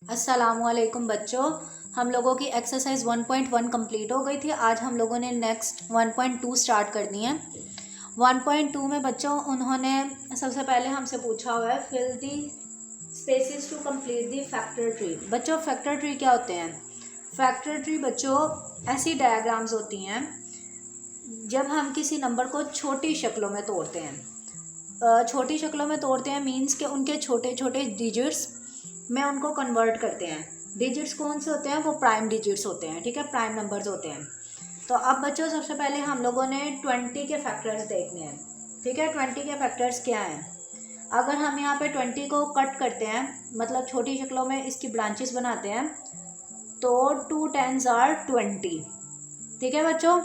अस्सलामुअलैकुम बच्चों, हम लोगों की एक्सरसाइज 1.1 कंप्लीट हो गई थी। आज हम लोगों ने नेक्स्ट 1.2 स्टार्ट करनी है। 1.2 में बच्चों उन्होंने सबसे पहले हमसे पूछा हुआ है fill the spaces to complete the factor tree. बच्चों फैक्टर ट्री क्या होते हैं? फैक्टर ट्री बच्चों ऐसी डायग्राम्स होती हैं जब हम किसी नंबर को छोटी शक्लों में तोड़ते हैं। छोटी शक्लों में तोड़ते हैं मीन्स के उनके छोटे छोटे डिजिट्स में उनको कन्वर्ट करते हैं। डिजिट्स कौन से होते हैं? वो प्राइम डिजिट्स होते हैं, ठीक है, प्राइम नंबर्स होते हैं। तो अब बच्चों सबसे पहले हम लोगों ने 20 के फैक्टर्स देखने हैं, ठीक है। 20 के फैक्टर्स क्या हैं? अगर हम यहाँ पे 20 को कट करते हैं, मतलब छोटी शक्लों में इसकी ब्रांचेस बनाते हैं, तो 2 10s are 20, ठीक है बच्चों,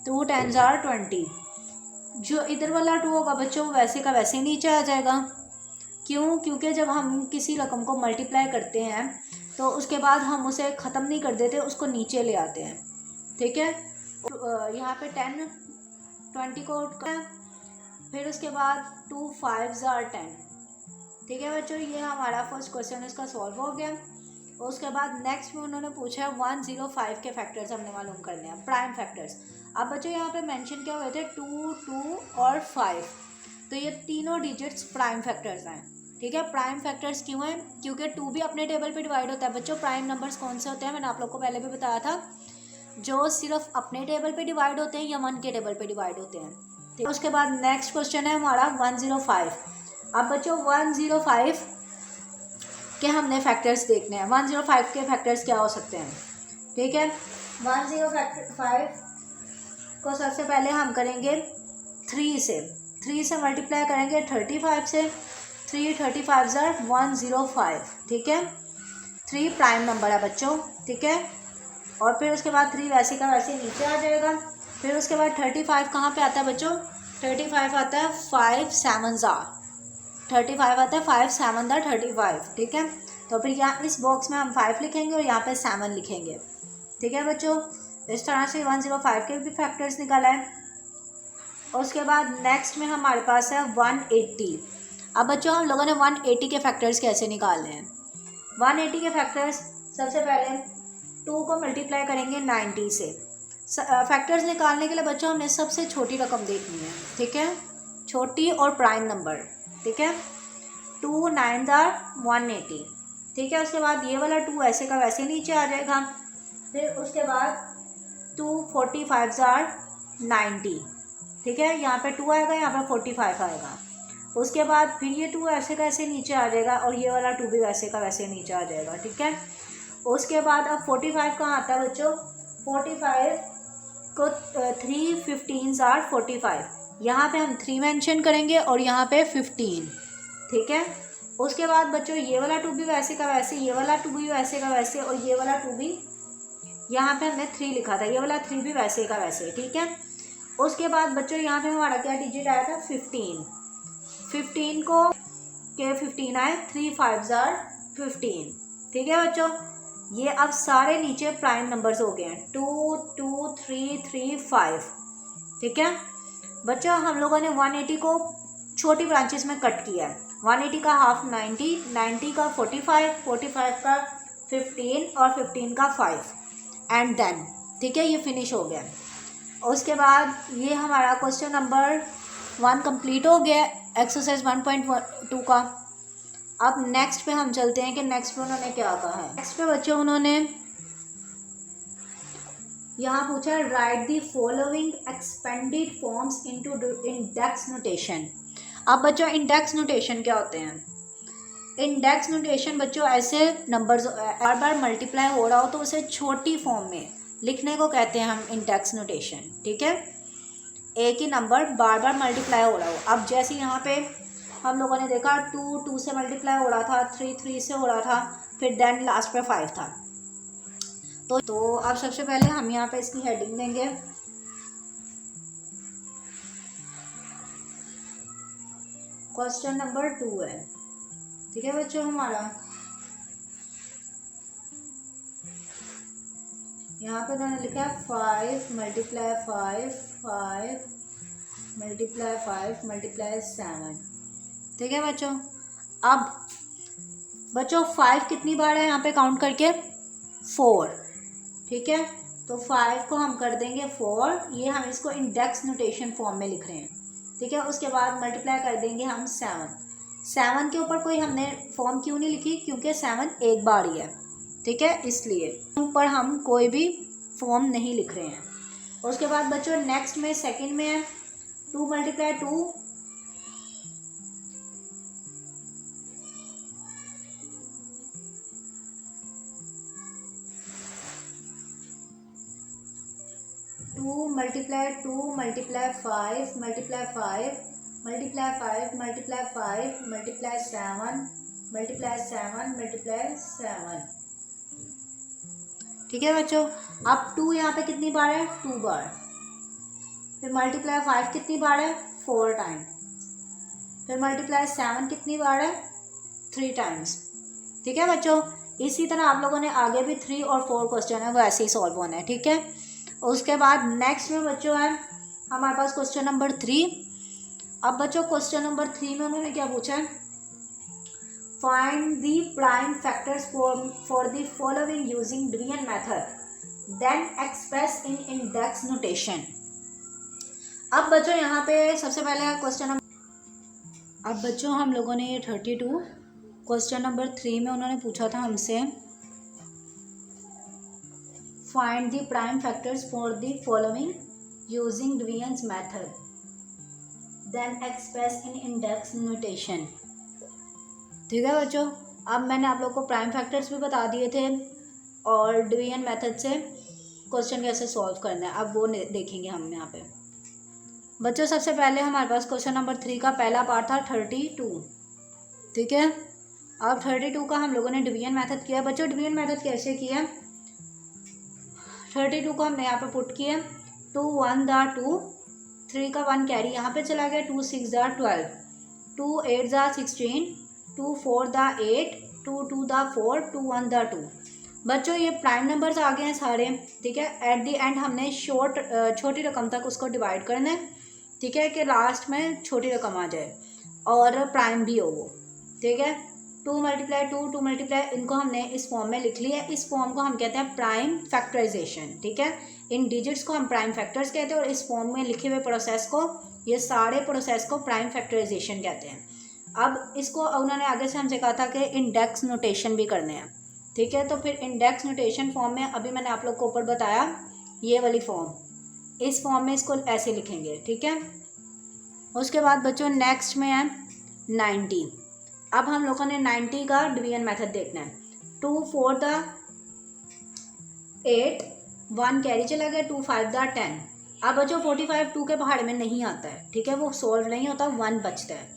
2 10s are 20। जो इधर वाला 2 होगा बच्चों वैसे का वैसे नीचे आ जाएगा। क्यों? क्योंकि जब हम किसी रकम को मल्टीप्लाई करते हैं तो उसके बाद हम उसे ख़त्म नहीं कर देते, उसको नीचे ले आते हैं, ठीक है। यहाँ पे 10 20 को फिर उसके बाद 2 5s are 10, ठीक है बच्चों। ये हमारा फर्स्ट क्वेश्चन इसका सॉल्व हो गया। उसके बाद नेक्स्ट में उन्होंने पूछा है 105 के फैक्टर्स हमने मालूम करने हैं, प्राइम फैक्टर्स। अब बच्चों यहाँ पे मेंशन क्या हुए थे? 2 2 और 5, तो ये तीनों डिजिट्स प्राइम फैक्टर्स हैं, ठीक है। प्राइम फैक्टर्स क्यों हैं? क्योंकि 2 भी अपने टेबल पे डिवाइड होता है बच्चों। प्राइम नंबर्स कौन से होते हैं? मैंने आप लोग को पहले भी बताया था, जो सिर्फ अपने टेबल पे डिवाइड होते हैं या 1 के टेबल पे डिवाइड होते हैं, ठीक है। उसके बाद नेक्स्ट क्वेश्चन है हमारा 105। अब बच्चों 105 के हमने फैक्टर्स देखने हैं। 105 के फैक्टर्स क्या हो सकते हैं, ठीक है। 105 को सबसे पहले हम करेंगे 3 से मल्टीप्लाई करेंगे 35 से। 3 35s are 105, ठीक है। 3 प्राइम नंबर है बच्चों, ठीक है। और फिर उसके बाद 3 वैसे का वैसे नीचे आ जाएगा। फिर उसके बाद 35 कहाँ पे आता है बच्चों? 35 आता है 5 7s are 35 आता है 5 7 are 35, ठीक है। तो फिर यहाँ इस बॉक्स में हम 5 लिखेंगे और यहाँ पे 7 लिखेंगे, ठीक है बच्चों। इस तरह से 105 के भी फैक्टर्स निकाला है। और उसके बाद नेक्स्ट में हमारे पास है 180। अब बच्चों हम लोगों ने 180 के फैक्टर्स कैसे निकालने हैं? 180 के फैक्टर्स सबसे पहले 2 को मल्टीप्लाई करेंगे 90 से। फैक्टर्स निकालने के लिए बच्चों हमने सबसे छोटी रकम देखनी है, ठीक है, छोटी और प्राइम नंबर, ठीक है। 2 9s are 180, ठीक है। उसके बाद ये वाला 2 ऐसे का वैसे नीचे आ जाएगा। फिर उसके बाद 2 45s are 90, ठीक है। यहाँ पे 2 आएगा, यहाँ पे 45 आएगा। उसके बाद फिर ये 2 ऐसे का ऐसे नीचे आ जाएगा और ये वाला 2 भी वैसे का वैसे नीचे आ जाएगा, ठीक है। उसके बाद अब 45 कहाँ आता है बच्चों? 45 को 3 15s are 45, यहाँ पे हम 3 मेंशन करेंगे और यहाँ पे 15, ठीक है। उसके बाद बच्चों ये वाला 2 भी वैसे का वैसे, ये वाला 2 भी वैसे का वैसे और ये वाला 2 भी, यहाँ पे हमने 3 लिखा था, ये वाला 3 भी वैसे का वैसे, ठीक है। उसके बाद बच्चों यहाँ पे हमारा क्या डिजिट आया था? 15 को के 15 आए, 3 5s are 15, ठीक है बच्चों। ये अब सारे नीचे प्राइम नंबर्स हो गए हैं, 2 2 3 3 5, ठीक है बच्चों। हम लोगों ने 180 को छोटी ब्रांचेस में कट किया है। 180 का हाफ 90, 90 का 45, 45 का 15 और 15 का 5 एंड देन, ठीक है, ये फिनिश हो गया। उसके बाद ये हमारा क्वेश्चन नंबर 1 कंप्लीट हो गया एक्सरसाइज 1.2 का। अब नेक्स्ट पे हम चलते हैं कि नेक्स्ट पे उन्होंने क्या कहा है। नेक्स्ट पे बच्चों उन्होंने यहाँ पूछा है right the following expanded forms into index notation. अब बच्चों इंडेक्स नोटेशन क्या होते हैं? इंडेक्स नोटेशन बच्चों ऐसे नंबर्स बार बार मल्टीप्लाई हो रहा हो तो उसे छोटी फॉर्म में लिखने को कहते हैं हम इंडेक्स नोटेशन, ठीक है। एक ही नंबर बार बार मल्टीप्लाई हो रहा हो। अब जैसे यहाँ पे हम लोगों ने देखा 2 2 से मल्टीप्लाई हो रहा था, 3 3 से हो रहा था, फिर देन लास्ट पे 5 था। तो अब सबसे पहले हम यहाँ पे इसकी हेडिंग देंगे क्वेश्चन नंबर 2 है, ठीक है बच्चों। हमारा यहाँ पे उन्होंने लिखा है 5 मल्टीप्लाई 5 5 मल्टीप्लाई 5 मल्टीप्लाई 7, ठीक है बच्चों। अब बच्चों 5 कितनी बार है यहाँ पे काउंट करके? 4, ठीक है। तो 5 को हम कर देंगे 4, ये हम इसको इंडेक्स नोटेशन फॉर्म में लिख रहे हैं, ठीक है। उसके बाद मल्टीप्लाई कर देंगे हम 7 के ऊपर कोई हमने फॉर्म क्यों नहीं लिखी? क्योंकि 7 एक बार ही है, ठीक है, इसलिए ऊपर हम कोई भी फॉर्म नहीं लिख रहे हैं। उसके बाद बच्चों नेक्स्ट में सेकंड में है 2 multiply 2, 2 multiply 2 multiply 5 multiply 5 multiply 5 multiply 5 multiply 7 multiply 7 multiply 7, ठीक है बच्चों। अब 2 यहाँ पे कितनी बार है? 2 बार। फिर मल्टीप्लाई 5 कितनी बार है? 4 टाइम। फिर मल्टीप्लाई 7 कितनी बार है? 3 टाइम्स, ठीक है बच्चों। इसी तरह आप लोगों ने आगे भी 3 और 4 क्वेश्चन है वो ऐसे ही सॉल्व होना है, ठीक है। उसके बाद नेक्स्ट में बच्चों है हमारे पास क्वेश्चन नंबर 3। अब बच्चों क्वेश्चन नंबर 3 में उन्होंने क्या पूछा है? Find the prime factors for the following using division method then express in index notation. अब बच्चों यहाँ पे सबसे पहले क्वेश्चन, अब बच्चों हम लोगों ने ये 32 क्वेश्चन नंबर 3 में उन्होंने पूछा था हमसे find the prime factors for the following using division method then express in index notation, ठीक है बच्चों। अब मैंने आप लोग को प्राइम फैक्टर्स भी बता दिए थे और डिवीजन मेथड से क्वेश्चन कैसे सॉल्व करना है अब वो देखेंगे हम यहाँ पे। बच्चों सबसे पहले हमारे पास क्वेश्चन नंबर 3 का पहला पार्ट था 32, ठीक है। अब 32 का हम लोगों ने डिवीजन मेथड किया। बच्चों डिवीजन मेथड कैसे किया? 32 को हमने यहाँ पे पुट किया 2 1 दा 2, 3 का 1 कैरी यहाँ पे चला गया, 2 6 दा 12, 2 8 दा 16, 2 4 दा 8, 2 2 दा 4, 2 1 दा 2। बच्चों ये प्राइम नंबर्स आ गए हैं सारे, ठीक है। एट दी एंड हमने छोटी रकम तक उसको डिवाइड करना है, ठीक है, कि लास्ट में छोटी रकम आ जाए और प्राइम भी हो वो, ठीक है। 2 मल्टीप्लाई 2 2 मल्टीप्लाई, इनको हमने इस फॉर्म में लिख लिया। इस फॉर्म को हम कहते हैं प्राइम फैक्टराइजेशन, ठीक है। इन डिजिट्स को हम प्राइम फैक्टर्स कहते हैं और इस फॉर्म में लिखे हुए प्रोसेस को, ये सारे प्रोसेस को प्राइम फैक्टराइजेशन कहते हैं। अब इसको उन्होंने आगे से हमसे कहा था कि इंडेक्स नोटेशन भी करने हैं, ठीक है। तो फिर इंडेक्स नोटेशन फॉर्म में अभी मैंने आप लोग को ऊपर बताया ये वाली फॉर्म, इस फॉर्म में इसको ऐसे लिखेंगे, ठीक है। उसके बाद बच्चों नेक्स्ट में है 90। अब हम लोगों ने 90 का डिवीजन मेथड देखना है। 2 4 दा 8, 1 कैरी चला गया, 2 5 दा 10। अब बच्चों 45 2 के पहाड़ में नहीं आता है, ठीक है, वो सॉल्व नहीं होता, 1 बचता है,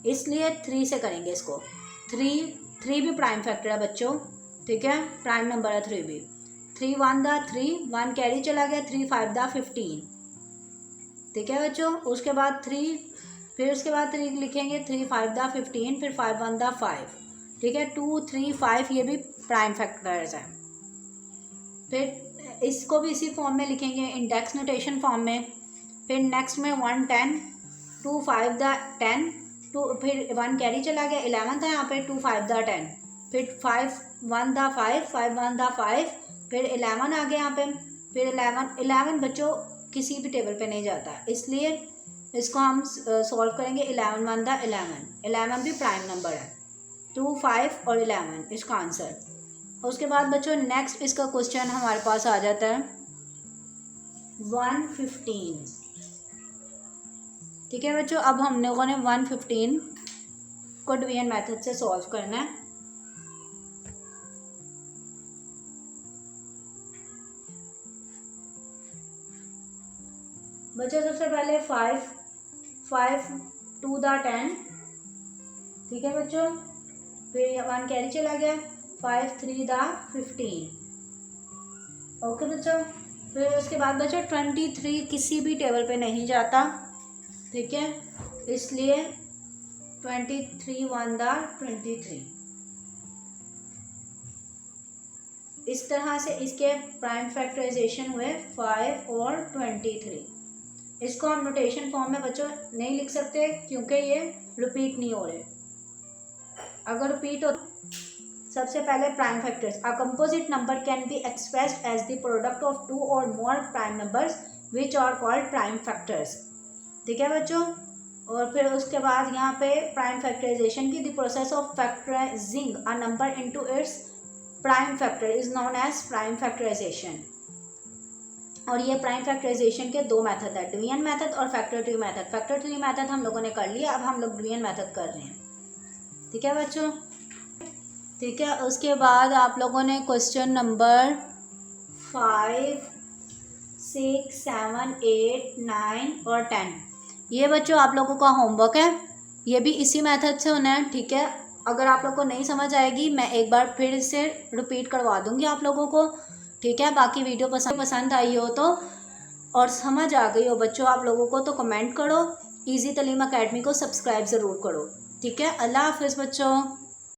इसलिए 3 से करेंगे इसको। 3 भी प्राइम फैक्टर है बच्चों, ठीक है, प्राइम नंबर है 3 भी। 3 1 दा 3, 1 कैरी चला गया, 3 5 दा 15, ठीक है बच्चों। उसके बाद 3, फिर उसके बाद 3 लिखेंगे, 3 5 दा 15, फिर 5 1 दा 5, ठीक है। 2 3 5 ये भी प्राइम फैक्टर्स हैं। फिर इसको भी इसी फॉर्म में लिखेंगे इंडेक्स नोटेशन फॉर्म में। फिर नेक्स्ट में 1 10, 2 5 दा 10, 2 फिर 1 कैरी चला गया, 11 था यहाँ पे, 2 5 दा 10, फिर 5 1 दा 5, 5 1 दा 5, फिर 11 आ गया यहाँ पे। फिर 11 बच्चों किसी भी टेबल पे नहीं जाता, इसलिए इसको हम सॉल्व करेंगे। 11 1 दा 11 भी प्राइम नंबर है, 2 5 और 11 इसका आंसर। उसके बाद बच्चों नेक्स्ट इसका क्वेश्चन हमारे पास आ जाता है 115, ठीक है बच्चों। अब हम लोगों ने 115 को डिवीजन मेथड से सॉल्व करना है। बच्चों सबसे पहले 5 2 दा 10, ठीक है बच्चों। फिर 1 कैरी चला गया, 5 3 दा 15, ओके बच्चों। फिर उसके बाद बच्चों 23 किसी भी टेबल पे नहीं जाता, ठीक है, इसलिए 23 1 दा 23। इस तरह से इसके प्राइम फैक्टराइजेशन हुए 5 और 23। इसको हम नोटेशन फॉर्म में बच्चों नहीं लिख सकते क्योंकि ये रिपीट नहीं हो रहे। अगर रिपीट हो सबसे पहले prime factors. A composite number can be expressed as the product of two और more prime numbers which are called prime factors. ठीक है बच्चों। और फिर उसके बाद यहाँ पे प्राइम फैक्टराइजेशन की the process of factorising a number into its prime factor is known as prime factorisation. और ये प्राइम फैक्टराइजेशन के दो मेथड है, डिवीजन मेथड और factor tree method. Factor tree method हम लोगों ने कर लिया, अब हम लोग डिवीजन मेथड कर रहे हैं। ठीक है बच्चों। ठीक है, उसके बाद आप लोगों ने क्वेश्चन नंबर 5, 6, 7, 8, 9 और 10 ये बच्चों आप लोगों का होमवर्क है। ये भी इसी मेथड से होना है। ठीक है, अगर आप लोग को नहीं समझ आएगी मैं एक बार फिर से रिपीट करवा दूंगी आप लोगों को। ठीक है, बाकी वीडियो पसंद आई हो तो और समझ आ गई हो बच्चों आप लोगों को तो कमेंट करो। इजी तालीम अकेडमी को सब्सक्राइब ज़रूर करो। ठीक है, अल्लाह हाफिज़ बच्चों।